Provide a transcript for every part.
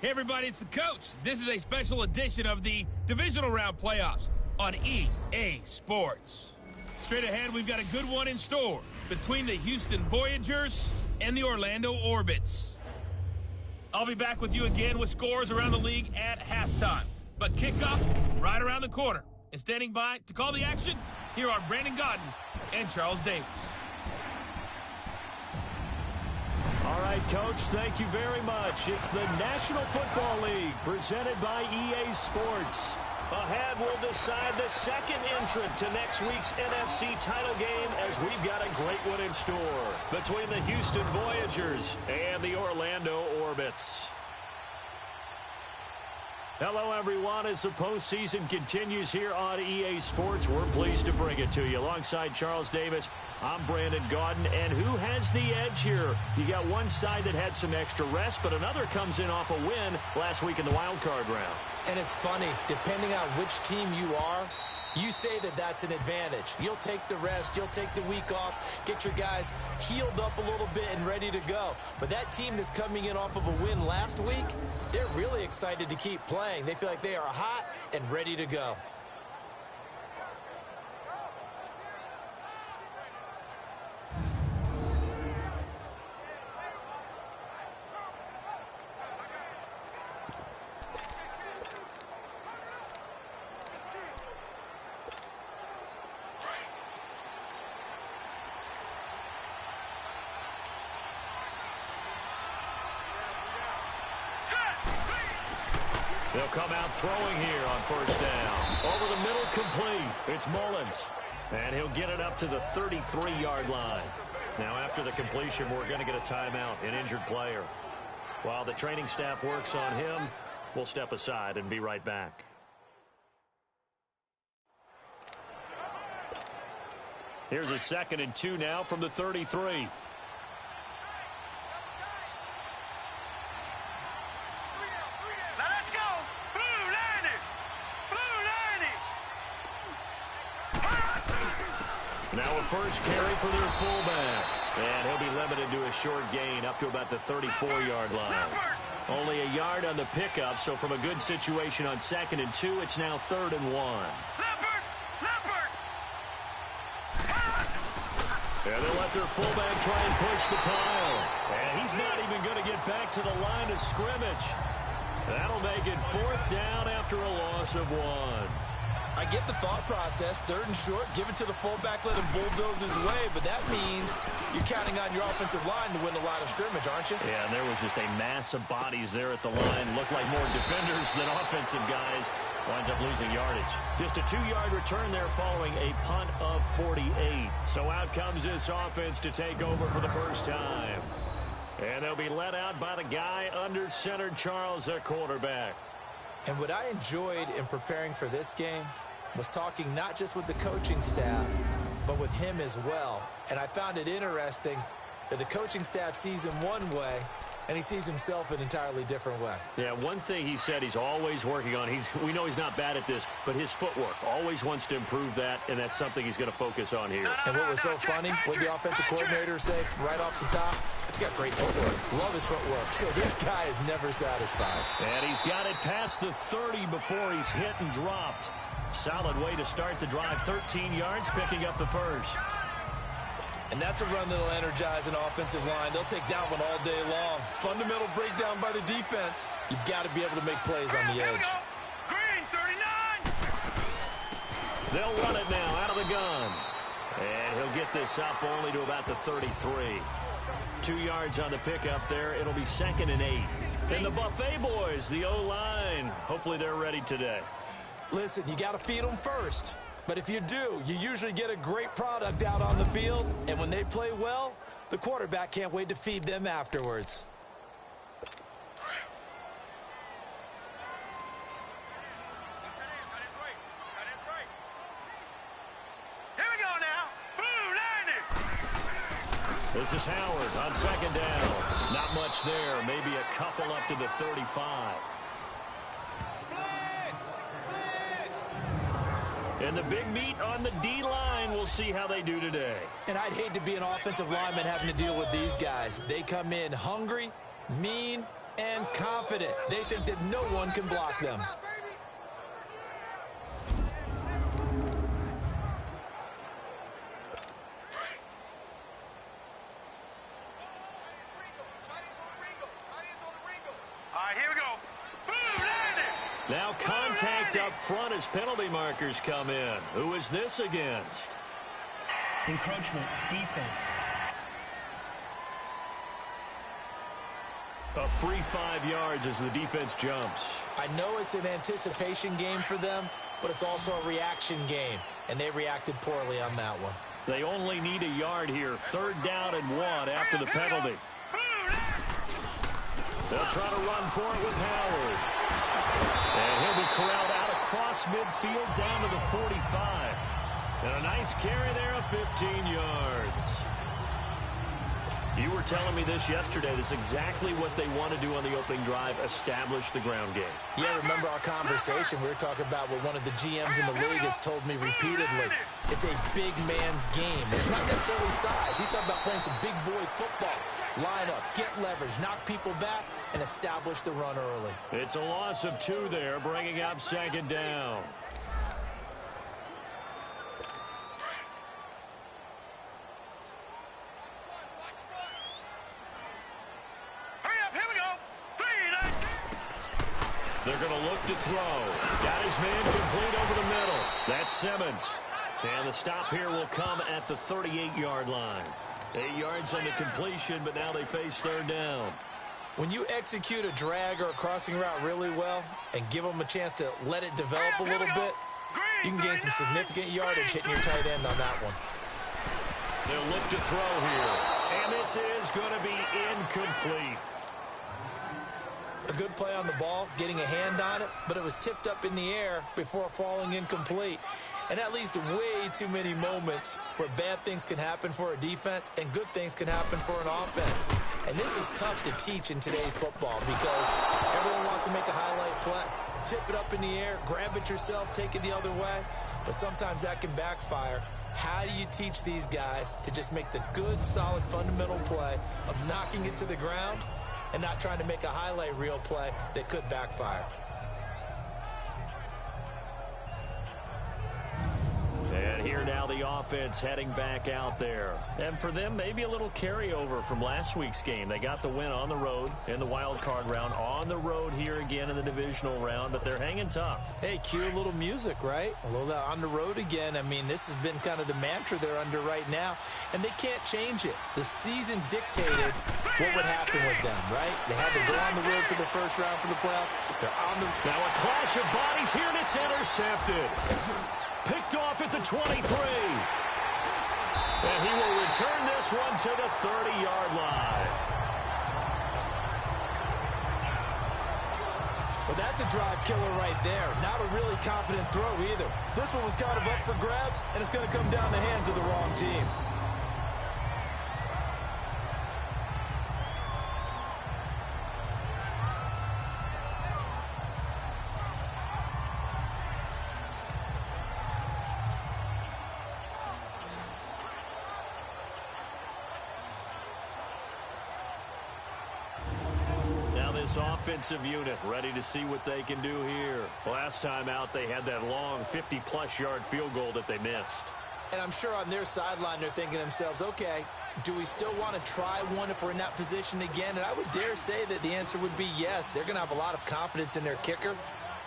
Hey everybody, it's the coach. This is a special edition of the Divisional Round Playoffs on EA Sports. Straight ahead, we've got a good one in store between the Houston Voyagers and the Orlando Orbits. I'll be back with you again with scores around the league at halftime. But kickoff right around the corner. And standing by to call the action, here are Brandon Godden and Charles Davis. All right, Coach, thank you very much. It's the National Football League presented by EA Sports. Ahead, we'll decide the second entrant to next week's NFC title game as we've got a great one in store between the Houston Voyagers and the Orlando Orbits. Hello, everyone. As the postseason continues here on EA Sports, we're pleased to bring it to you. Alongside Charles Davis, I'm Brandon Godden. And who has the edge here? You got one side that had some extra rest, but another comes in off a win last week in the wild card round. And it's funny, depending on which team you are, you say that that's an advantage. You'll take the rest, you'll take the week off, get your guys healed up a little bit and ready to go. But that team that's coming in off of a win last week, they're really excited to keep playing. They feel like they are hot and ready to go. They'll come out throwing here on first down. Over the middle, complete. It's Mullins. And he'll get it up to the 33-yard line. Now, after the completion, we're going to get a timeout, an injured player. While the training staff works on him, we'll step aside and be right back. Here's a 2nd and 2 now from the 33. Now a first carry for their fullback. And he'll be limited to a short gain up to about the 34-yard line. Only a yard on the pickup, so from a good situation on 2nd and 2, it's now 3rd and 1. And they'll let their fullback try and push the pile. And he's not even going to get back to the line of scrimmage. That'll make it 4th down after a loss of 1. I get the thought process, 3rd and short, give it to the fullback, let him bulldoze his way, but that means you're counting on your offensive line to win a lot of scrimmage, aren't you? Yeah, and there was just a mass of bodies there at the line. Looked like more defenders than offensive guys. Winds up losing yardage. Just a 2-yard return there following a punt of 48. So out comes this offense to take over for the first time. And they'll be let out by the guy under center, Charles, their quarterback. And what I enjoyed in preparing for this game was talking not just with the coaching staff, but with him as well. And I found it interesting that the coaching staff sees him one way, and he sees himself an entirely different way. Yeah, one thing he said he's always working on, we know he's not bad at this, but his footwork, always wants to improve that, and that's something he's going to focus on here. And what was so funny, what the offensive coordinator say right off the top, he's got great footwork. Love his footwork. So this guy is never satisfied. And he's got it past the 30 before he's hit and dropped. Solid way to start the drive. 13 yards, picking up the first. And that's a run that'll energize an offensive line. They'll take that one all day long. Fundamental breakdown by the defense. You've got to be able to make plays on the edge. Green, 39! They'll run it now out of the gun. And he'll get this up only to about the 33. 2 yards on the pickup there. It'll be 2nd and 8. And the Buffet boys, the O-line, hopefully they're ready today. Listen, you got to feed them first. But if you do, you usually get a great product out on the field. And when they play well, the quarterback can't wait to feed them afterwards. Here we go now. Blue 90! This is Howard on 2nd down. Not much there. Maybe a couple up to the 35. And the big meat on the D-line, we'll see how they do today. And I'd hate to be an offensive lineman having to deal with these guys. They come in hungry, mean, and confident. They think that no one can block them. Now contact up front as penalty markers come in. Who is this against? Encroachment, defense. A free 5 yards as the defense jumps. I know it's an anticipation game for them, but it's also a reaction game, and they reacted poorly on that one. They only need a yard here. 3rd down and 1 after the penalty. They'll try to run for it with Howard. And he'll be corralled out across midfield down to the 45. And a nice carry there of 15 yards. You were telling me this yesterday. This is exactly what they want to do on the opening drive, establish the ground game. Yeah, remember our conversation. We were talking about what one of the GMs in the league has told me repeatedly. It's a big man's game. It's not necessarily size. He's talking about playing some big boy football. Line up, get leverage, knock people back, and establish the run early. It's a loss of 2 there, bringing up 2nd down. They're going to look to throw. Got his man complete over the middle. That's Simmons. And the stop here will come at the 38-yard line. 8 yards on the completion, but now they face 3rd down. When you execute a drag or a crossing route really well and give them a chance to let it develop a little bit, you can gain some significant yardage hitting your tight end on that one. They'll look to throw here. And this is going to be incomplete. A good play on the ball, getting a hand on it, but it was tipped up in the air before falling incomplete. And that leads to way too many moments where bad things can happen for a defense and good things can happen for an offense. And this is tough to teach in today's football because everyone wants to make a highlight play. Tip it up in the air, grab it yourself, take it the other way. But sometimes that can backfire. How do you teach these guys to just make the good, solid, fundamental play of knocking it to the ground and not trying to make a highlight reel play that could backfire? And here now the offense heading back out there. And for them, maybe a little carryover from last week's game. They got the win on the road in the wild card round, on the road here again in the divisional round, but they're hanging tough. Hey, cue a little music, right? A little on the road again. I mean, this has been kind of the mantra they're under right now, and they can't change it. The season dictated what would happen with them, right? They had to go on the road for the first round for the playoffs. They're on the... Now a clash of bodies here, and it's intercepted. Picked off at the 23. And he will return this one to the 30-yard line. Well, that's a drive killer right there. Not a really confident throw either. This one was kind of up for grabs, and it's going to come down the hands of the wrong team. This offensive unit ready to see what they can do here. Last time out, they had that long 50-plus yard field goal that they missed. And I'm sure on their sideline, they're thinking to themselves, okay, do we still want to try one if we're in that position again? And I would dare say that the answer would be yes. They're going to have a lot of confidence in their kicker.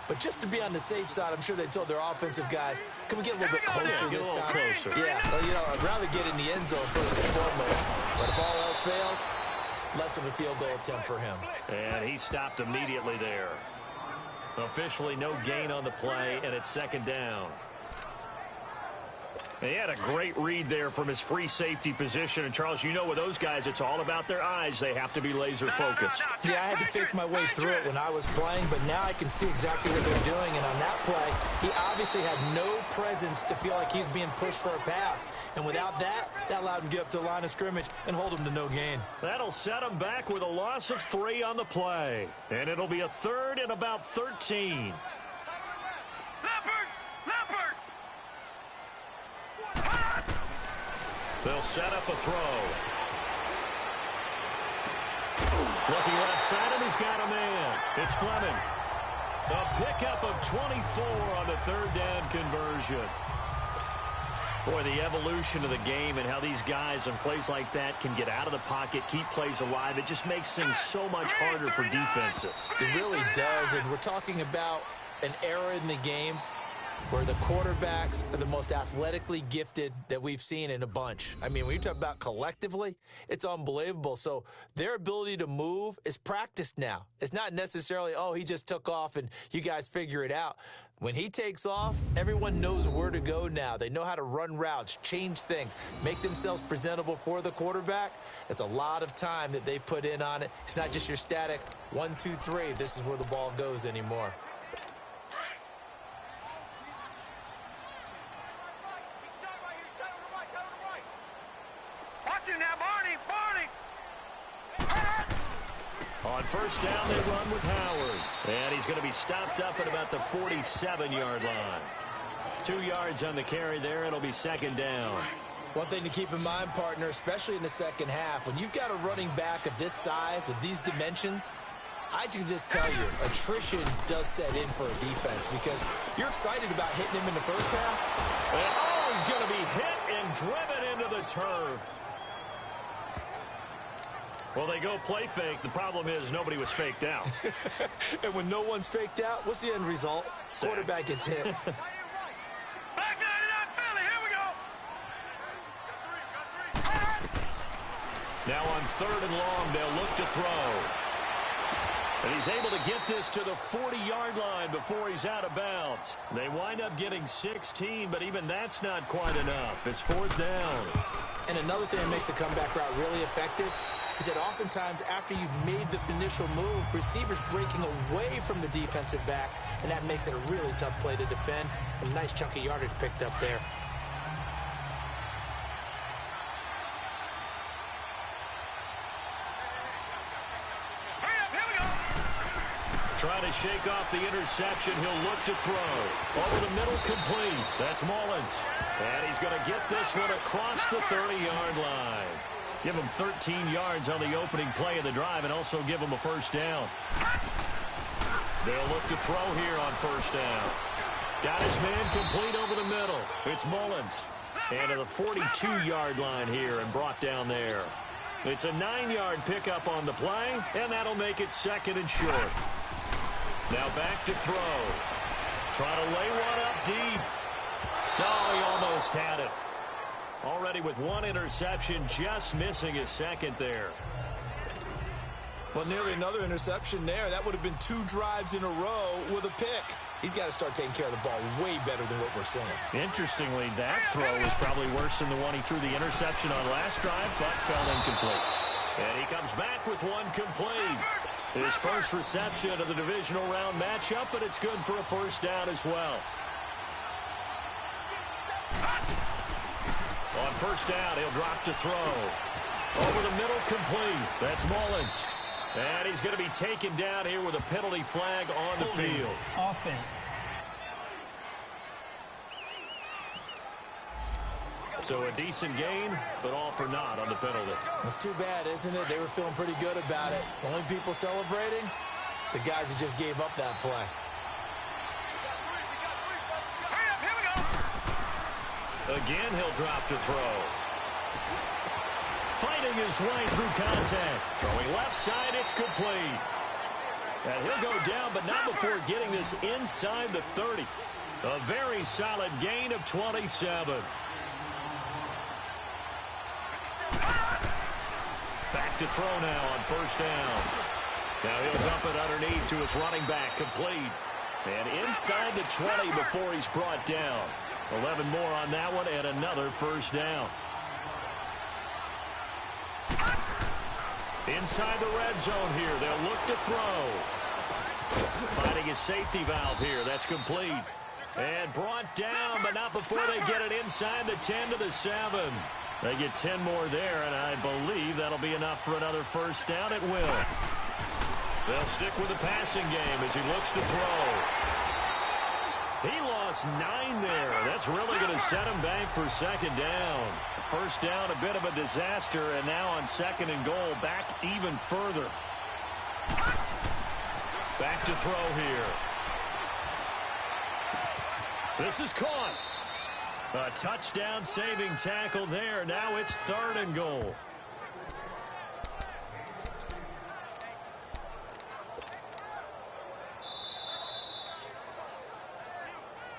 But just to be on the safe side, I'm sure they told their offensive guys, can we get a little bit closer this time? Closer. Yeah, well, you know, I'd rather get in the end zone first and foremost. But if all else fails, less of a field goal attempt for him. And he stopped immediately there. Officially no gain on the play, and it's 2nd down. He had a great read there from his free safety position. And, Charles, you know with those guys, it's all about their eyes. They have to be laser-focused. Yeah, I had to fake my way through it when I was playing, but now I can see exactly what they're doing. And on that play, he obviously had no presence to feel like he's being pushed for a pass. And without that, that allowed him to get up to the line of scrimmage and hold him to no gain. That'll set him back with a loss of 3 on the play. And it'll be a 3rd and about 13. They'll set up a throw. Looking left inside him. He's got a man. It's Fleming. A pickup of 24 on the third down conversion. Boy, the evolution of the game and how these guys on plays like that can get out of the pocket, keep plays alive, it just makes things so much harder for defenses. It really does, and we're talking about an era in the game where the quarterbacks are the most athletically gifted that we've seen in a bunch. I mean, when you talk about collectively, it's unbelievable. So their ability to move is practiced now. It's not necessarily, oh, he just took off and you guys figure it out. When he takes off, everyone knows where to go now. They know how to run routes, change things, make themselves presentable for the quarterback. It's a lot of time that they put in on it. It's not just your static 1, 2, 3. This is where the ball goes anymore. On first down, they run with Howard. And he's going to be stopped up at about the 47-yard line. 2 yards on the carry there. It'll be second down. One thing to keep in mind, partner, especially in the second half, when you've got a running back of this size, of these dimensions, I can just tell you, attrition does set in for a defense because you're excited about hitting him in the first half. And, he's going to be hit and driven into the turf. Well, they go play fake. The problem is nobody was faked out. And when no one's faked out, what's the end result? Sack. Quarterback gets hit. Now on third and long, they'll look to throw. And he's able to get this to the 40-yard line before he's out of bounds. They wind up getting 16, but even that's not quite enough. It's fourth down. And another thing that makes the comeback route really effective is that oftentimes after you've made the initial move, receivers breaking away from the defensive back, and that makes it a really tough play to defend. A nice chunk of yardage picked up there. Trying to shake off the interception. He'll look to throw. Over the middle, complete. That's Mullins. And he's going to get this one across the 30-yard line. Give him 13 yards on the opening play of the drive and also give him a first down. They'll look to throw here on first down. Got his man complete over the middle. It's Mullins. And to the 42-yard line here and brought down there. It's a 9-yard pickup on the play, and that'll make it second and short. Now back to throw. Trying to lay one up deep. No, he almost had it. Already with one interception, just missing his second there. Well, nearly another interception there. That would have been 2 drives in a row with a pick. He's got to start taking care of the ball way better than what we're seeing. Interestingly, that throw was probably worse than the one he threw the interception on last drive, but fell incomplete. And he comes back with one complete. His first reception of the divisional round matchup, but it's good for a first down as well. On first down, he'll drop to throw. Over the middle, complete. That's Mullins. And he's going to be taken down here with a penalty flag on the field. Offense. So a decent gain, but all for naught on the penalty. That's too bad, isn't it? They were feeling pretty good about it. The only people celebrating, the guys who just gave up that play. Again, he'll drop to throw. Fighting his way through contact. Throwing left side, it's complete. And he'll go down, but not before getting this inside the 30. A very solid gain of 27. Back to throw now on first downs. Now he'll dump it underneath to his running back, complete. And inside the 20 before he's brought down. 11 more on that one and another first down. Inside the red zone here, they'll look to throw. Finding his safety valve here, that's complete. And brought down, but not before they get it inside the 10 to the 7. They get 10 more there, and I believe that'll be enough for another first down. It will. They'll stick with the passing game as he looks to throw. He lost 9 there. That's really going to set him back for second down. First down, a bit of a disaster, and now on second and goal, back even further. Back to throw here. This is caught. A touchdown-saving tackle there. Now it's 3rd and goal.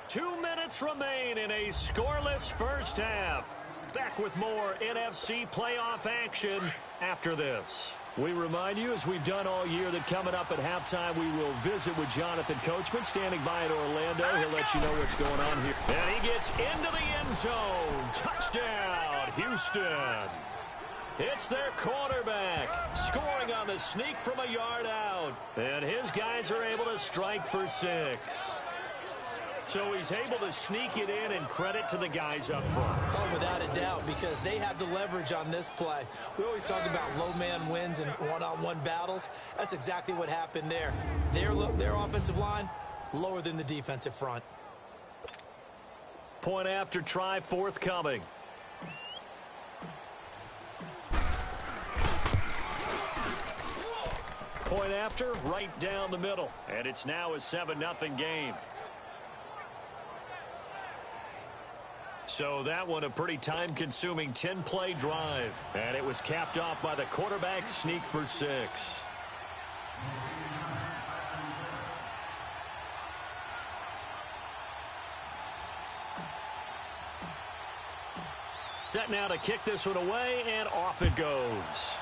Two minutes remain in a scoreless first half. Back with more NFC playoff action after this. We remind you, as we've done all year, that coming up at halftime, we will visit with Jonathan Coachman standing by in Orlando. He'll let you know what's going on here. And he gets into the end zone. Touchdown, Houston. It's their quarterback scoring on the sneak from a yard out. And his guys are able to strike for 6. So he's able to sneak it in, and credit to the guys up front. Oh, without a doubt, because they had the leverage on this play. We always talk about low man wins and one-on-one battles. That's exactly what happened there. Their offensive line, lower than the defensive front. Point after try forthcoming. Point after, right down the middle. And it's now a 7-0 game. So that one a pretty time-consuming 10-play drive. And it was capped off by the quarterback sneak for 6. Set now to kick this one away, and off it goes.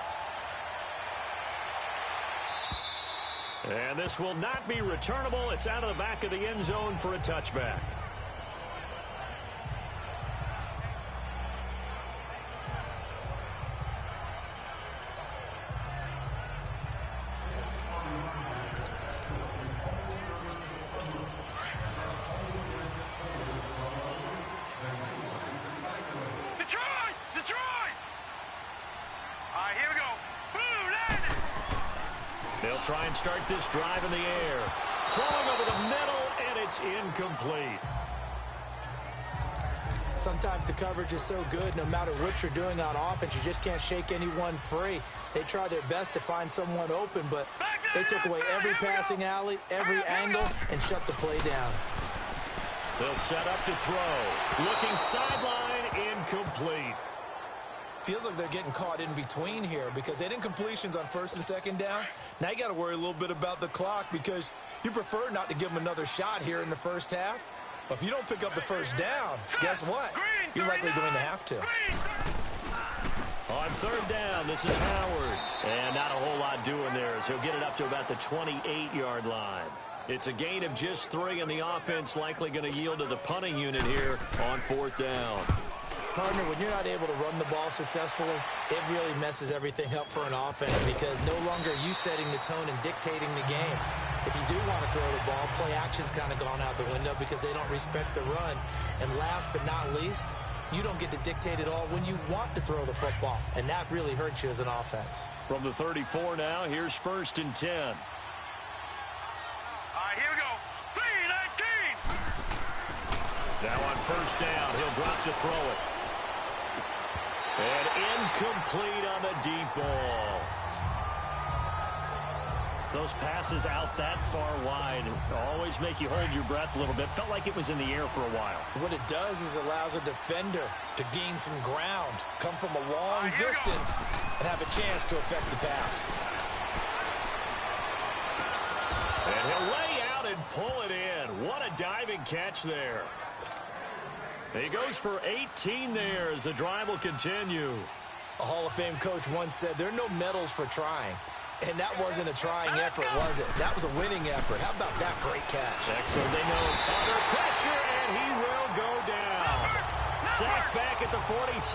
And this will not be returnable. It's out of the back of the end zone for a touchback. They'll try and start this drive in the air. Throwing over the middle, and it's incomplete. Sometimes the coverage is so good, no matter what you're doing on offense, you just can't shake anyone free. They try their best to find someone open, but they took away every passing alley, every angle, and shut the play down. They'll set up to throw. Looking sideline, incomplete. Feels like they're getting caught in between here because they didn't completions on 1st and 2nd down. Now you got to worry a little bit about the clock because you prefer not to give them another shot here in the first half. But if you don't pick up the first down, guess what? You're likely going to have to. On 3rd down, this is Howard. And not a whole lot doing there as he'll get it up to about the 28-yard line. It's a gain of just 3, and the offense likely going to yield to the punting unit here on 4th down. Partner, when you're not able to run the ball successfully, it really messes everything up for an offense because no longer are you setting the tone and dictating the game. If you do want to throw the ball, play action's kind of gone out the window because they don't respect the run. And last but not least, you don't get to dictate it all when you want to throw the football. And that really hurts you as an offense. From the 34 now, here's 1st and 10. All right, here we go. 3-19. Now on 1st down, he'll drop to throw it. And incomplete on the deep ball. Those passes out that far wide always make you hold your breath a little bit. Felt like it was in the air for a while. What it does is allows a defender to gain some ground, come from a long distance, and have a chance to affect the pass. And he'll lay out and pull it in. What a diving catch there. He goes for 18 there as the drive will continue. A Hall of Fame coach once said, there are no medals for trying. And that wasn't a trying effort, was it? That was a winning effort. How about that great catch? Excellent. They know under pressure, and he will go down. Sacked back at the 46.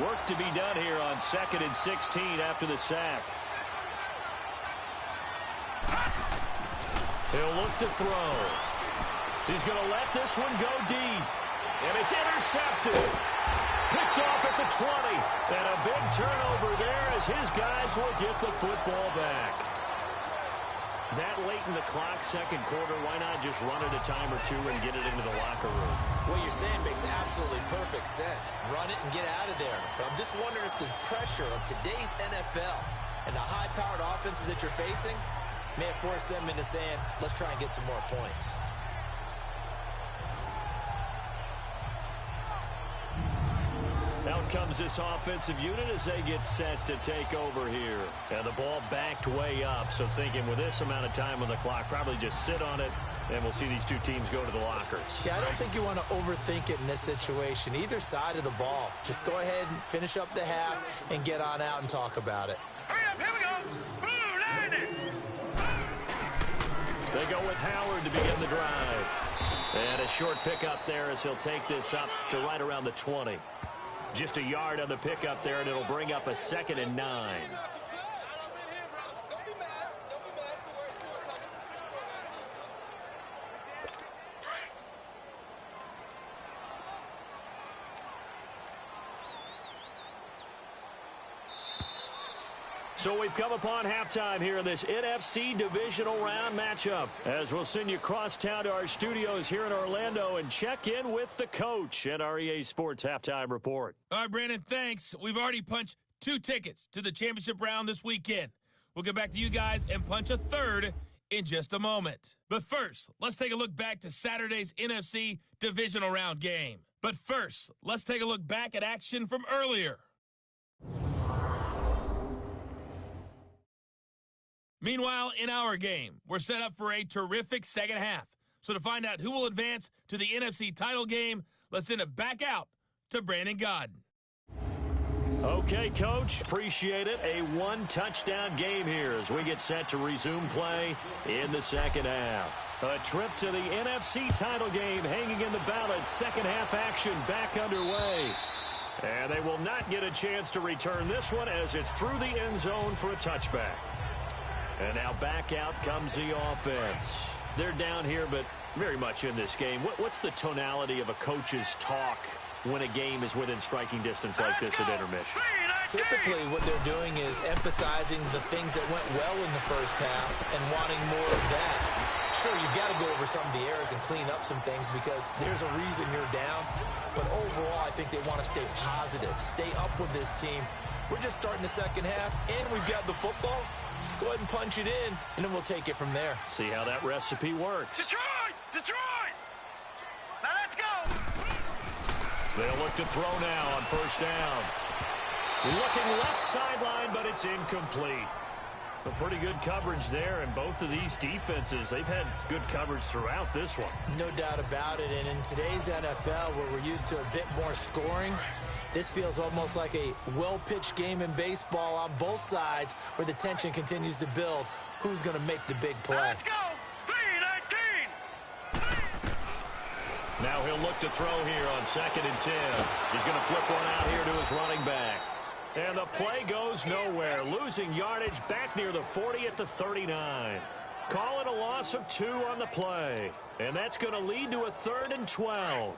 Work to be done here on 2nd and 16 after the sack. He'll look to throw. He's going to let this one go deep. And it's intercepted. Picked off at the 20. And a big turnover there as his guys will get the football back. That late in the clock, 2nd quarter, why not just run it a time or two and get it into the locker room? What you're saying makes absolutely perfect sense. Run it and get out of there. But I'm just wondering if the pressure of today's NFL And the high-powered offenses that you're facing may have forced them into saying, let's try and get some more points. Out comes this offensive unit as they get set to take over here. And the ball backed way up, so thinking with this amount of time on the clock, probably just sit on it, and we'll see these two teams go to the lockers. Yeah, I don't think you want to overthink it in this situation. Either side of the ball. Just go ahead and finish up the half and get on out and talk about it. Hurry up, here we go. Blue, line it. They go with Howard to begin the drive. And a short pickup there as he'll take this up to right around the 20. Just a yard on the pickup there, and it'll bring up a 2nd and 9. So we've come upon halftime here in this NFC divisional round matchup, as we'll send you across town to our studios here in Orlando and check in with the coach at our EA Sports Halftime Report. All right, Brandon, thanks. We've already punched 2 tickets to the championship round this weekend. We'll get back to you guys and punch a 3rd in just a moment. But first, let's take a look back to Saturday's NFC divisional round game. But first, let's take a look back at action from earlier. Meanwhile, in our game, we're set up for a terrific second half. So to find out who will advance to the NFC title game, let's send it back out to Brandon Godden. Okay, Coach, appreciate it. A 1-touchdown game here as we get set to resume play in the second half. A trip to the NFC title game hanging in the balance. Second half action back underway. And they will not get a chance to return this one as it's through the end zone for a touchback. And now back out comes the offense. They're down here, but very much in this game. What's the tonality of a coach's talk when a game is within striking distance like this at intermission? Typically, what they're doing is emphasizing the things that went well in the first half and wanting more of that. Sure, you've got to go over some of the errors and clean up some things because there's a reason you're down. But overall, I think they want to stay positive, stay up with this team. We're just starting the second half, and we've got the football. Let's go ahead and punch it in, and then we'll take it from there. See how that recipe works. Detroit! Detroit! Now let's go! They'll look to throw now on first down. Looking left sideline, but it's incomplete. A pretty good coverage there, and both of these defenses, they've had good coverage throughout this one. No doubt about it, and in today's NFL, where we're used to a bit more scoring, this feels almost like a well-pitched game in baseball on both sides where the tension continues to build. Who's going to make the big play? Let's go! 3-19! Now he'll look to throw here on 2nd and 10. He's going to flip one out here to his running back. And the play goes nowhere. Losing yardage back near the 40 at the 39. Call it a loss of 2 on the play. And that's going to lead to a 3rd and 12.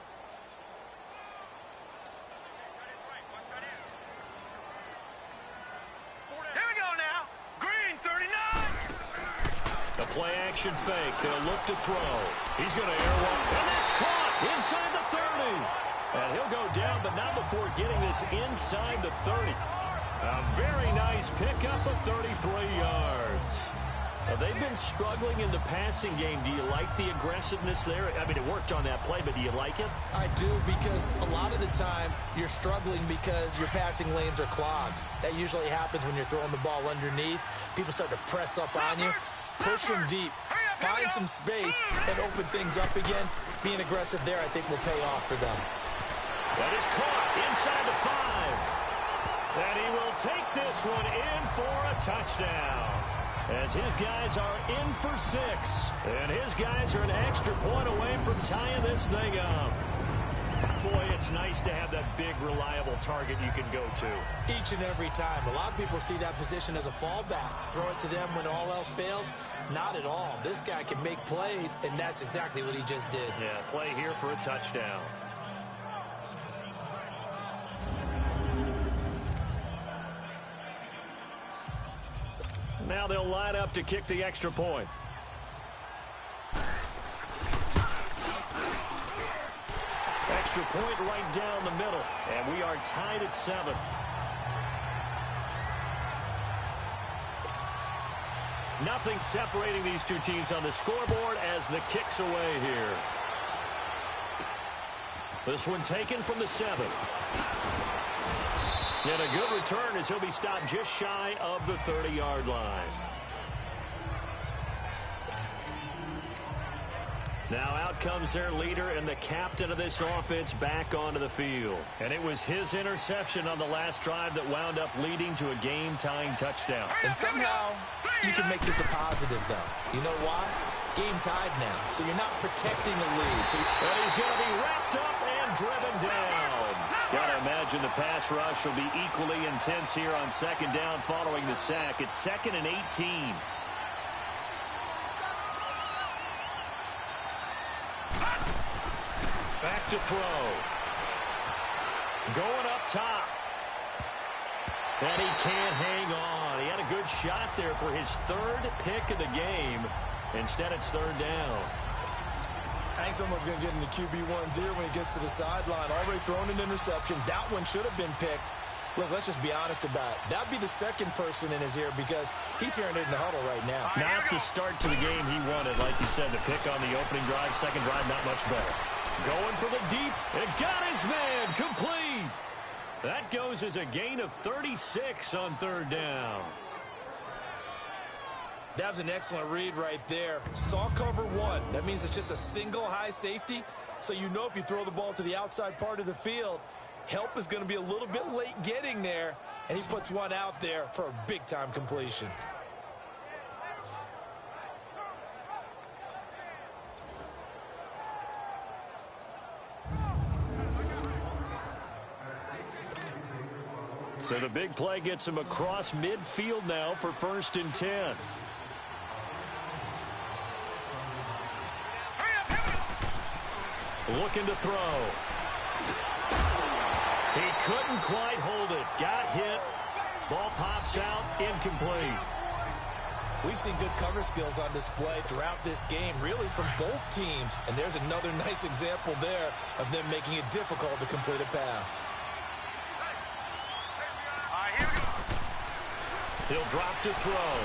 A play-action fake. They'll look to throw. He's going to air one. And that's caught inside the 30. And he'll go down, but not before getting this inside the 30. A very nice pickup of 33 yards. Now, they've been struggling in the passing game. Do you like the aggressiveness there? I mean, it worked on that play, but do you like it? I do, because a lot of the time you're struggling because your passing lanes are clogged. That usually happens when you're throwing the ball underneath. People start to press up on you. Push them deep. Find some space and open things up again. Being aggressive there, I think, will pay off for them. That is caught inside the 5. And he will take this one in for a touchdown. As his guys are in for 6. And his guys are an extra point away from tying this thing up. Boy, it's nice to have that big, reliable target you can go to. Each and every time. A lot of people see that position as a fallback. Throw it to them when all else fails. Not at all. This guy can make plays, and that's exactly what he just did. Yeah, play here for a touchdown. Now they'll line up to kick the extra point. Extra point right down the middle, and we are tied at 7. Nothing separating these two teams on the scoreboard as the kick's away here. This one taken from the 7. And a good return as he'll be stopped just shy of the 30-yard line. Now out comes their leader and the captain of this offense back onto the field. And it was his interception on the last drive that wound up leading to a game-tying touchdown. And somehow you can make this a positive, though. You know why? Game tied now, so you're not protecting the lead. But he's going to be wrapped up and driven down. Got to imagine the pass rush will be equally intense here on second down following the sack. It's 2nd and 18. Back to throw. Going up top. And he can't hang on. He had a good shot there for his 3rd pick of the game. Instead, it's 3rd down. I think someone's going to get in the QB1's ear when he gets to the sideline. Already thrown an interception. That one should have been picked. Look, let's just be honest about it. That'd be the 2nd person in his ear because he's hearing it in the huddle right now. Not the start to the game he wanted. Like you said, the pick on the opening drive, second drive, not much better. Going for the deep. It got his man complete. That goes as a gain of 36 on 3rd down. That was an excellent read right there. Saw cover 1. That means it's just a single high safety. So you know if you throw the ball to the outside part of the field, help is going to be a little bit late getting there. And he puts one out there for a big-time completion. So the big play gets him across midfield now for 1st and 10. Looking to throw. He couldn't quite hold it. Got hit. Ball pops out. Incomplete. We've seen good cover skills on display throughout this game, really from both teams. And there's another nice example there of them making it difficult to complete a pass. He'll drop to throw.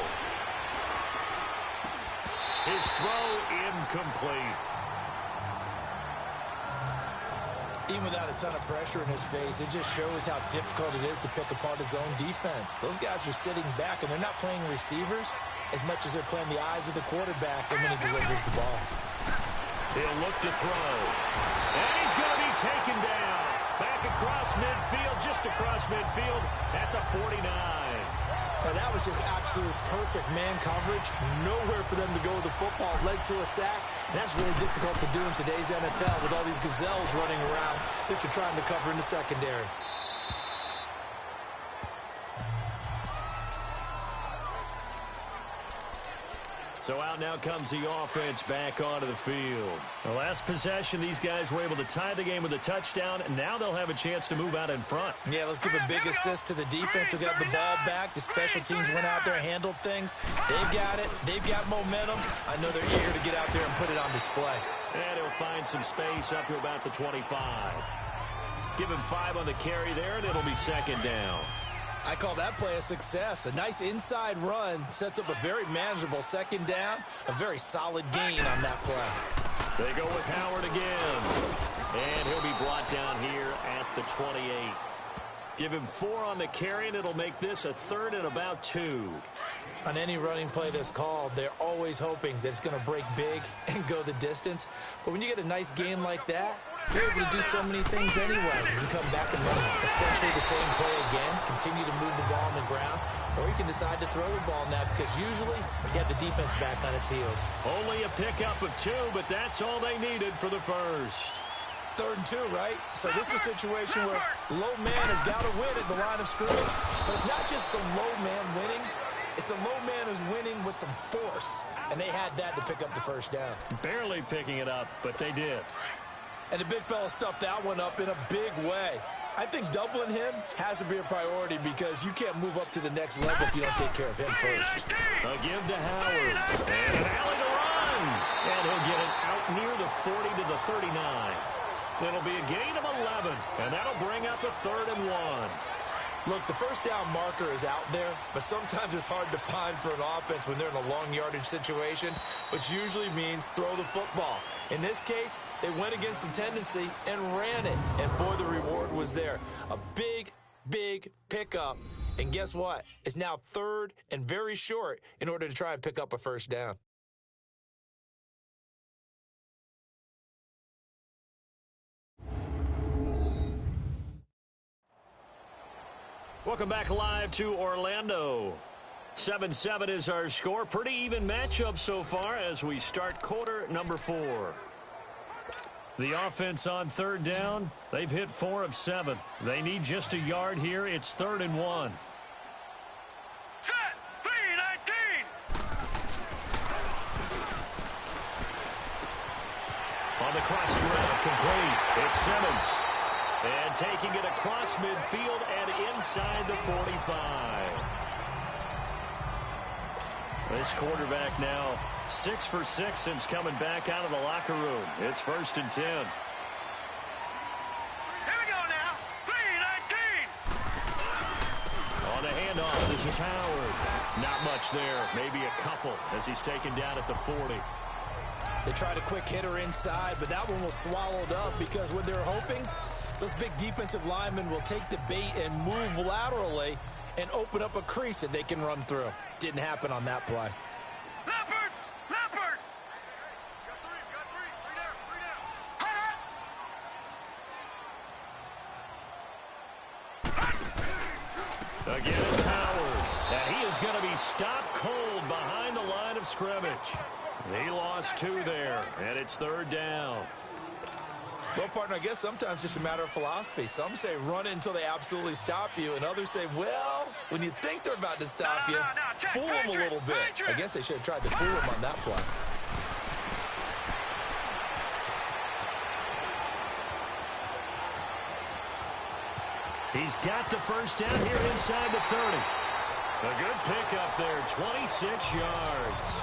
His throw incomplete. Even without a ton of pressure in his face, it just shows how difficult it is to pick apart his own defense. Those guys are sitting back, and they're not playing receivers as much as they're playing the eyes of the quarterback and when he delivers the ball. He'll look to throw. And he's going to be taken down. Back across midfield, just across midfield at the 49. Now, that was just absolute perfect man coverage. Nowhere for them to go with the football. Led to a sack. And that's really difficult to do in today's NFL with all these gazelles running around that you're trying to cover in the secondary. So out now comes the offense back onto the field. The last possession, these guys were able to tie the game with a touchdown, and now they'll have a chance to move out in front. Yeah, let's give a big assist to the defense who got the ball back. The special teams went out there, handled things. They've got it. They've got momentum. I know they're eager to get out there and put it on display. And he'll find some space up to about the 25. Give him 5 on the carry there, and it'll be 2nd down. I call that play a success. A nice inside run sets up a very manageable 2nd down. A very solid gain on that play. They go with Howard again. And he'll be brought down here at the 28. Give him 4 on the carry, and it'll make this a 3rd and about 2. On any running play that's called, they're always hoping that it's going to break big and go the distance. But when you get a nice game like that, you're able to do so many things anyway. You can come back and run essentially the same play again, continue to move the ball on the ground, or you can decide to throw the ball now because usually you have the defense back on its heels. Only a pickup of 2, but that's all they needed for the first. 3rd and 2, right? So this is a situation where low man has got to win at the line of scrimmage. But it's not just the low man winning. It's the low man who's winning with some force. And they had that to pick up the 1st down. Barely picking it up, but they did. And the big fella stuffed that one up in a big way. I think doubling him has to be a priority because you can't move up to the next level if you don't take care of him first. A give to Howard. And an alley to run. And he'll get it out near the 40 to the 39. It'll be a gain of 11, and that'll bring up a 3rd and 1. Look, the first down marker is out there, but sometimes it's hard to find for an offense when they're in a long yardage situation, which usually means throw the football. In this case, they went against the tendency and ran it. And, boy, the reward was there. A big, big pickup. And guess what? It's now third and very short in order to try and pick up a first down. Welcome back live to Orlando. 7-7 is our score. Pretty even matchup so far as we start quarter number 4. The offense on third down, they've hit 4 of 7. They need just a yard here. It's 3rd and 1. Set! 3-19! On the crossing route, complete. It's Simmons. And taking it across midfield and inside the 45. This quarterback now 6 for 6 since coming back out of the locker room. It's 1st and 10. Here we go now. 3-19! On the handoff, this is Howard. Not much there. Maybe a couple as he's taken down at the 40. They tried a quick hitter inside, but that one was swallowed up because what they're hoping, those big defensive linemen will take the bait and move laterally and open up a crease that they can run through. Didn't happen on that play. Leopard! Leopard! Again, it's Howard. And he is going to be stopped cold behind the line of scrimmage. He lost 2 there, and it's 3rd down. Well, partner, I guess sometimes it's just a matter of philosophy. Some say run it until they absolutely stop you, and others say, well, when you think they're about to stop you, fool them a little bit. I guess they should have tried to fool them on that play. He's got the first down here inside the 30. A good pickup there, 26 yards.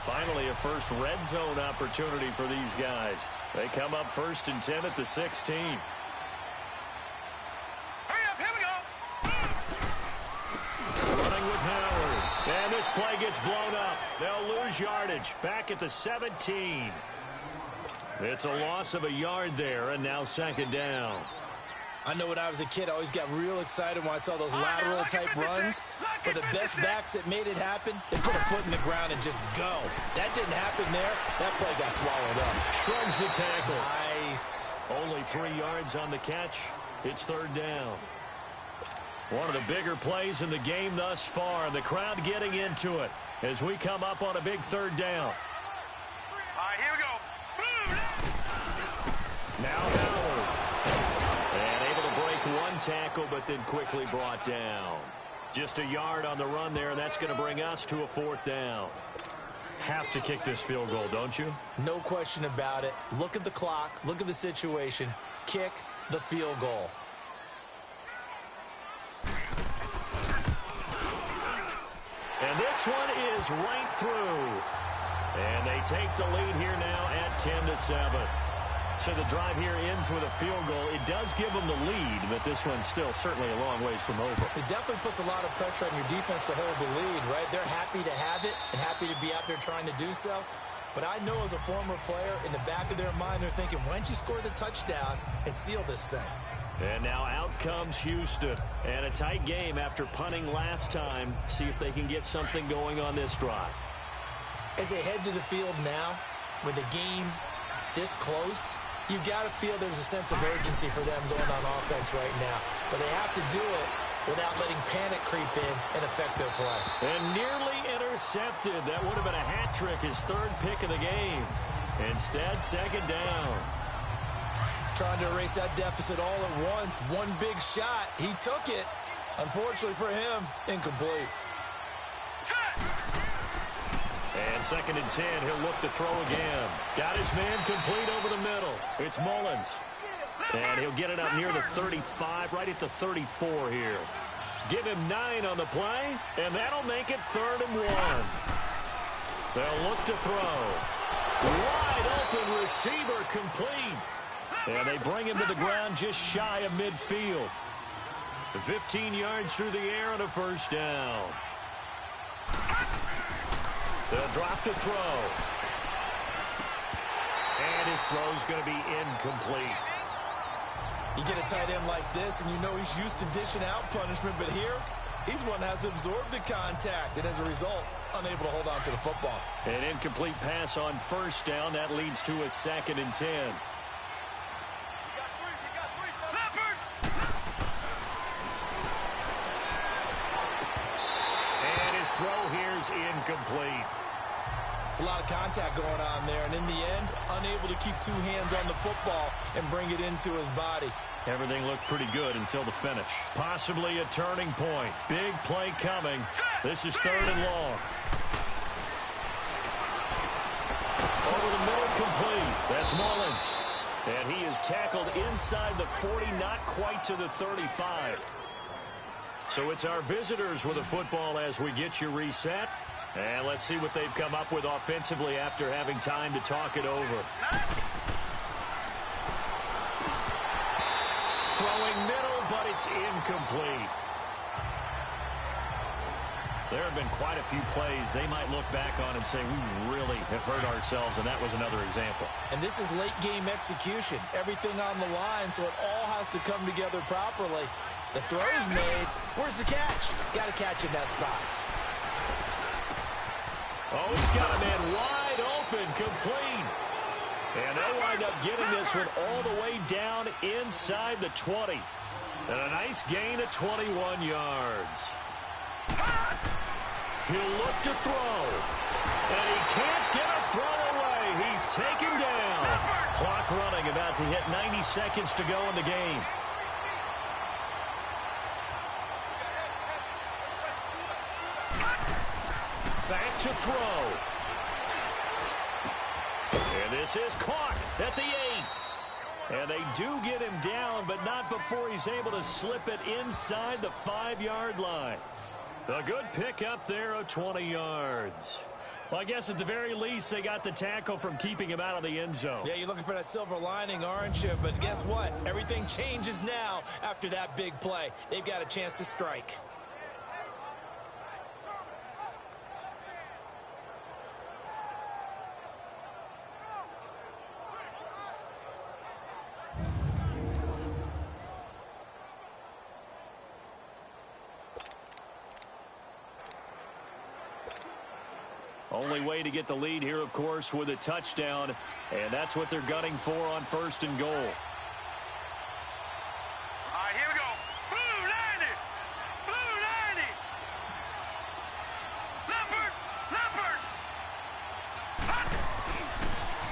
Finally, a first red zone opportunity for these guys. They come up 1st and 10 at the 16. Hurry up, here we go! Running with Howard. And this play gets blown up. They'll lose yardage. Back at the 17. It's a loss of a yard there, and now 2nd down. I know when I was a kid, I always got real excited when I saw those lateral-type runs. But the best backs that made it happen, they put a foot in the ground and just go. That didn't happen there. That play got swallowed up. Shrugs the tackle. Nice. Only 3 yards on the catch. It's 3rd down. One of the bigger plays in the game thus far. The crowd getting into it as we come up on a big 3rd down. All right, here we go. Now Howard. And able to break one tackle, but then quickly brought down. Just a yard on the run there, and that's going to bring us to a 4th down. Have to kick this field goal, don't you? No question about it. Look at the clock. Look at the situation. Kick the field goal. And this one is right through. And they take the lead here now at 10-7. So the drive here ends with a field goal. It does give them the lead, but this one's still certainly a long ways from over. It definitely puts a lot of pressure on your defense to hold the lead, right? They're happy to have it and happy to be out there trying to do so. But I know as a former player, in the back of their mind, they're thinking, why don't you score the touchdown and seal this thing? And now out comes Houston. And a tight game after punting last time. See if they can get something going on this drive. As they head to the field now, with the game this close, you've got to feel there's a sense of urgency for them going on offense right now. But they have to do it without letting panic creep in and affect their play. And nearly intercepted. That would have been a hat trick, his 3rd pick of the game. Instead, 2nd down. Trying to erase that deficit all at once. One big shot. He took it. Unfortunately for him, incomplete. And 2nd and 10, he'll look to throw again. Got his man complete over the middle. It's Mullins. And he'll get it up near the 35, right at the 34 here. Give him 9 on the play, and that'll make it 3rd and 1. They'll look to throw. Wide open receiver complete. And they bring him to the ground just shy of midfield. 15 yards through the air and a first down. They'll drop to throw. And his throw's going to be incomplete. You get a tight end like this, and you know he's used to dishing out punishment, but here, he's one that has to absorb the contact, and as a result, unable to hold on to the football. An incomplete pass on first down. That leads to a 2nd and 10. And his throw here's incomplete. It's a lot of contact going on there, and in the end, unable to keep two hands on the football and bring it into his body. Everything looked pretty good until the finish. Possibly a turning point. Big play coming. This is 3rd and long. Over the middle, complete. That's Mullins. And he is tackled inside the 40, not quite to the 35. So it's our visitors with the football as we get you reset. And let's see what they've come up with offensively after having time to talk it over. Throwing middle, but it's incomplete. There have been quite a few plays they might look back on and say, we really have hurt ourselves, and that was another example. And this is late-game execution. Everything on the line, so it all has to come together properly. The throw's made. Where's the catch? Got to catch in that spot. Oh, he's got a man wide open, complete. And they wind up getting this one all the way down inside the 20. And a nice gain of 21 yards. He'll look to throw. And he can't get a throw away. He's taken down. Clock running, about to hit 90 seconds to go in the game. Back to throw. And this is caught at the 8. And they do get him down, but not before he's able to slip it inside the 5-yard line. A good pickup there of 20 yards. Well, I guess at the very least, they got the tackle from keeping him out of the end zone. Yeah, you're looking for that silver lining, aren't you? But guess what? Everything changes now after that big play. They've got a chance to strike. Only way to get the lead here, of course, with a touchdown. And that's what they're gunning for on 1st and goal. All right, here we go. Blue 90. Blue 90. Leopard.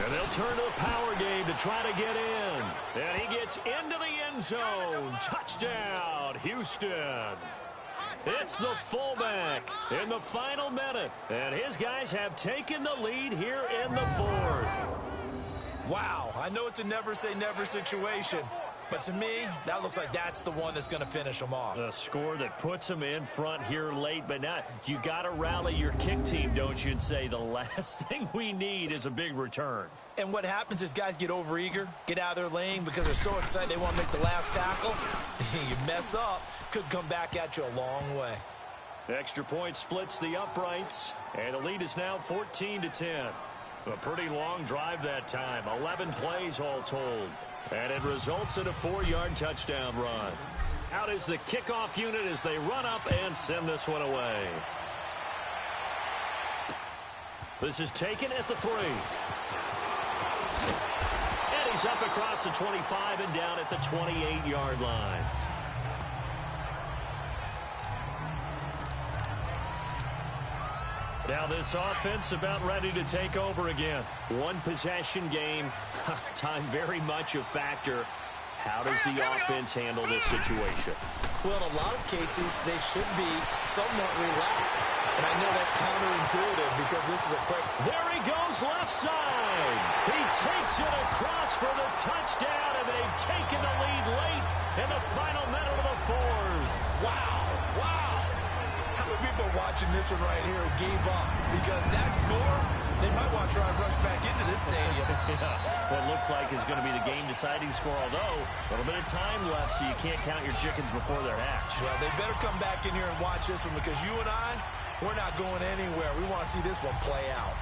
And they'll turn to the power game to try to get in. And he gets into the end zone. Touchdown, Houston. It's the fullback in the final minute. And his guys have taken the lead here in the 4th. Wow, I know it's a never-say-never situation, but to me, that looks like that's the one that's going to finish them off. A score that puts them in front here late, but now you got to rally your kick team, don't you, and say the last thing we need is a big return. And what happens is guys get overeager, get out of their lane because they're so excited they want to make the last tackle. You mess up, could come back at you a long way. Extra point splits the uprights, and the lead is now 14-10. A pretty long drive that time, 11 plays all told. And it results in a 4-yard touchdown run. Out is the kickoff unit as they run up and send this one away. This is taken at the 3. And he's up across the 25 and down at the 28-yard line. Now this offense about ready to take over again. One possession game. Time very much a factor. How does the offense handle this situation? Well, in a lot of cases, they should be somewhat relaxed. And I know that's counterintuitive because this is a quick... There he goes left side. He takes it across for the touchdown, and they've taken the lead late in the final minute of the 4th. Wow. Wow. How many people are watching this one right here who gave up? Because that score They might want to try and rush back into this stadium. Yeah, what looks like is going to be the game-deciding score, although a little bit of time left, so you can't count your chickens before they're hatched. Well, they better come back in here and watch this one, because you and I, we're not going anywhere. We want to see this one play out.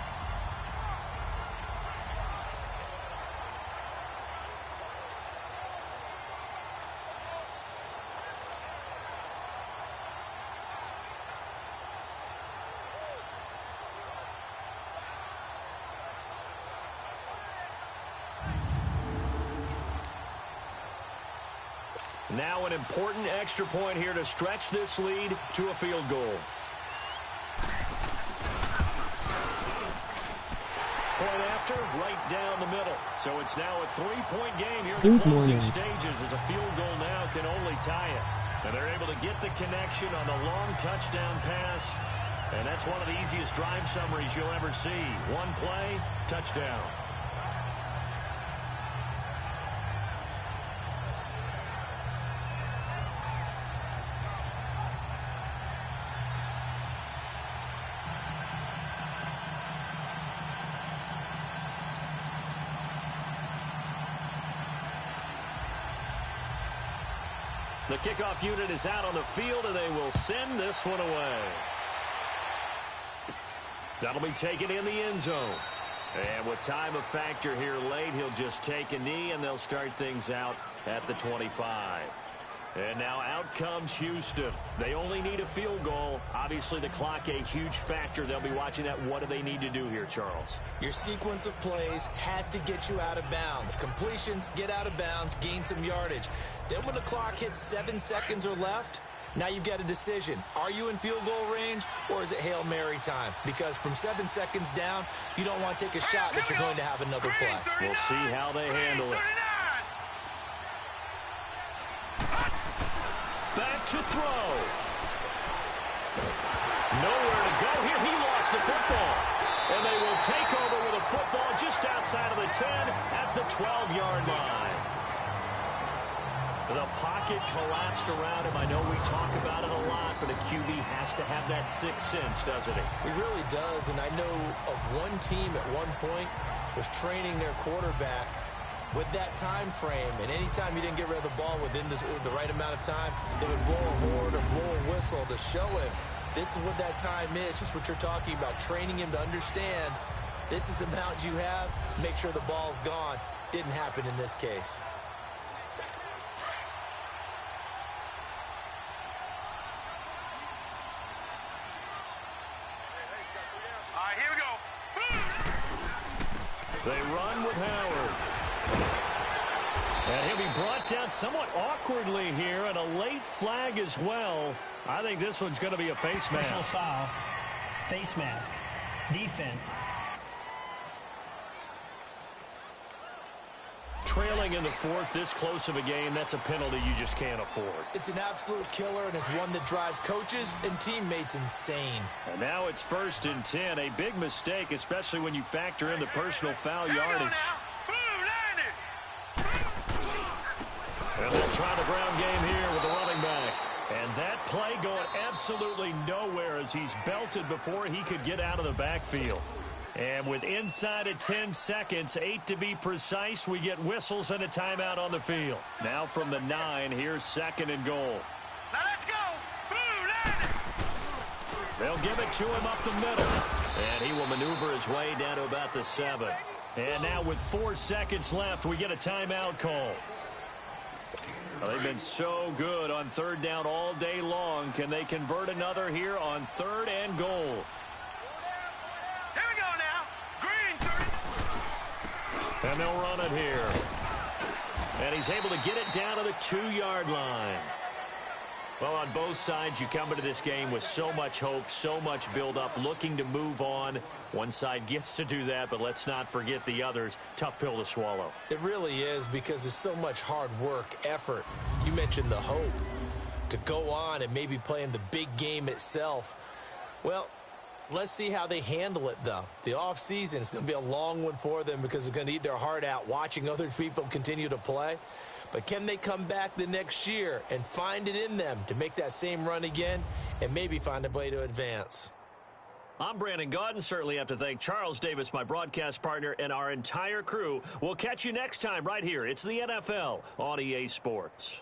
Now an important extra point here to stretch this lead to a field goal. Point after, right down the middle. So it's now a 3-point game here in the closing stages, as a field goal now can only tie it. And they're able to get the connection on the long touchdown pass. And that's one of the easiest drive summaries you'll ever see. One play, touchdown. The kickoff unit is out on the field, and they will send this one away. That'll be taken in the end zone. And with time a factor here late, he'll just take a knee, and they'll start things out at the 25. And now out comes Houston. They only need a field goal. Obviously, the clock a huge factor. They'll be watching that. What do they need to do here, Charles? Your sequence of plays has to get you out of bounds. Completions, get out of bounds, gain some yardage. Then when the clock hits 7 seconds or left, now you've got a decision. Are you in field goal range, or is it Hail Mary time? Because from 7 seconds down, you don't want to take a shot that you're going to have another play. We'll see how they handle it. Back to throw. Nowhere to go here. He lost the football. And they will take over with a football just outside of the 10 at the 12-yard line. The pocket collapsed around him. I know we talk about it a lot, but a QB has to have that sixth sense, doesn't he? He really does, and I know of one team at one point was training their quarterback with that time frame, and anytime you didn't get rid of the ball within the right amount of time, they would blow a horn or blow a whistle to show him this is what that time is, just what you're talking about, training him to understand this is the amount you have, make sure the ball's gone. Didn't happen in this case. All right, here we go. They run with Howard. And he'll be brought down somewhat awkwardly here, and a late flag as well. I think this one's going to be a face mask. Personal foul, face mask, defense. Trailing in the fourth, this close of a game, that's a penalty you just can't afford. It's an absolute killer, and it's one that drives coaches and teammates insane. And now it's 1st and 10, a big mistake, especially when you factor in the personal foul yardage. And they'll try the ground game here with the running back. And that play going absolutely nowhere as he's belted before he could get out of the backfield. And with inside of 10 seconds, 8 to be precise, we get whistles and a timeout on the field. Now from the 9, here's 2nd and goal. Now let's go. They'll give it to him up the middle. And he will maneuver his way down to about the 7. And now with 4 seconds left, we get a timeout call. Well, they've been so good on 3rd down all day long. Can they convert another here on 3rd and goal? Here we go now. Green 30. And they'll run it here. And he's able to get it down to the 2-yard line. Well, on both sides, you come into this game with so much hope, so much build-up, looking to move on. One side gets to do that, but let's not forget the others. Tough pill to swallow. It really is, because there's so much hard work, effort. You mentioned the hope to go on and maybe play in the big game itself. Well, let's see how they handle it, though. The offseason is going to be a long one for them because they're going to eat their heart out watching other people continue to play. But can they come back the next year and find it in them to make that same run again and maybe find a way to advance? I'm Brandon Gaudin. Certainly have to thank Charles Davis, my broadcast partner, and our entire crew. We'll catch you next time right here. It's the NFL on EA Sports.